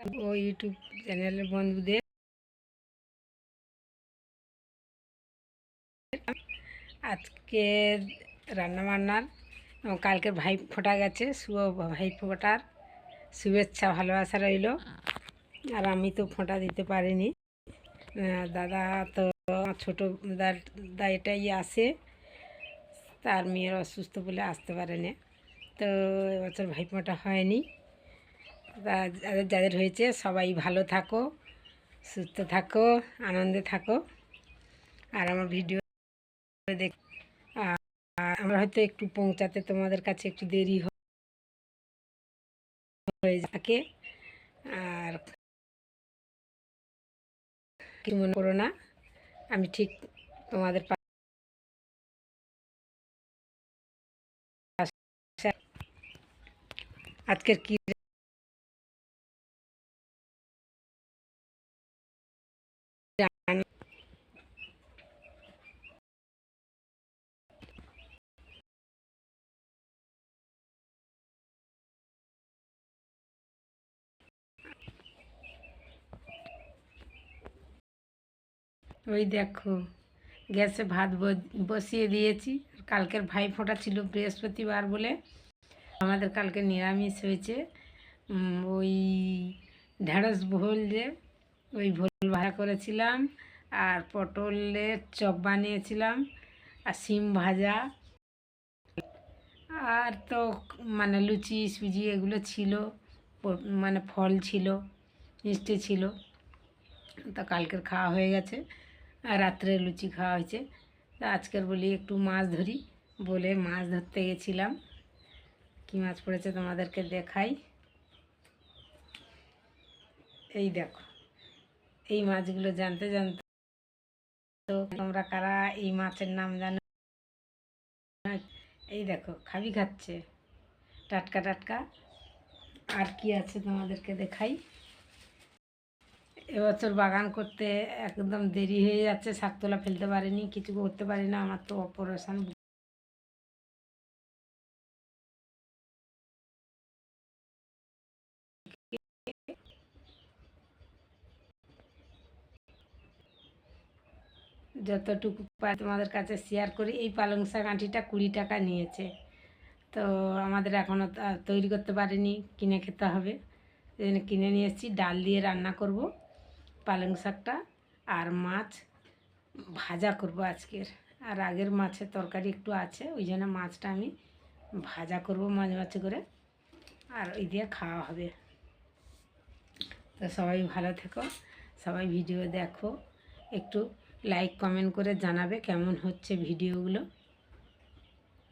ও YouTube চ্যানেলের বন্ধুদের আজকের রান্নাবান্নার এবং কালকের ভাই ফোটা গেছে, শুভ ভাই ফোটার শুভেচ্ছা ভালোবাসা রইল। আর আমি তো ফোঁটা দিতে পারিনি, দাদা তো ছোটো দাদা এটাই আসে, তার মেয়ের অসুস্থ বলে আসতে পারেনি, তো এবছর ভাইফোঁটা হয়নি। যাদের যাদের হয়েছে সবাই ভালো থাকো, সুস্থ থাকো, আনন্দে থাকো। আর আমার ভিডিও দেখ আমরা হয়তো একটু পৌঁছাতে তোমাদের কাছে একটু দেরি হয়ে থাকে, আর কি মনে করো না, আমি ঠিক তোমাদের পাশে। আজকের কি ওই দেখো গ্যাসে ভাত বসিয়ে দিয়েছি। কালকের ভাই ফোঁটা ছিল বৃহস্পতিবার বলে আমাদের কালকে নিরামিষ হয়েছে। ওই ঢেঁড়স ভোল, যে ওই ভোল ভাজা করেছিলাম, আর পটলের চপ বানিয়েছিলাম, আর শিম ভাজা, আর তো মানে লুচি সুজি এগুলো ছিল, মানে ফল ছিল, মিষ্টি ছিল। তো কালকের খাওয়া হয়ে গেছে, আর রাত্রে লুচি খাওয়া হয়েছে। তা আজকের বলি একটু মাছ ধরি বলে মাছ ধরতে গেছিলাম। কী মাছ পড়েছে তোমাদেরকে দেখাই। এই দেখো, এই মাছগুলো জানতে তো তোমরা কারা এই মাছের নাম জানো? এই দেখো খাবি খাচ্ছে, টাটকা টাটকা। আর কি আছে তোমাদেরকে দেখাই। এবছর বাগান করতে একদম দেরি হয়ে যাচ্ছে, শাকতলা ফেলতে পারিনি, কিছু করতে পারি না, আমার তো অপারেশন। যতটুকু পাই তোমাদের কাছে শেয়ার করি। এই পালং শাক আঁটিটা 20 টাকা নিয়েছে, তো আমাদের এখনও তৈরি করতে পারিনি, কিনে খেতে হবে। এই জন্য কিনে নিয়ে এসেছি, ডাল দিয়ে রান্না করব পালং শাকটা, আর মাছ ভাজা করব আজকের। আর আগের মাছের তরকারি একটু আছে, ওই জন্য মাছটা আমি ভাজা করব মাঝে মাঝে করে, আর ওই দিয়ে খাওয়া হবে। তো সবাই ভালো থেকো, সবাই ভিডিও দেখো, একটু লাইক কমেন্ট করে জানাবে কেমন হচ্ছে ভিডিওগুলো।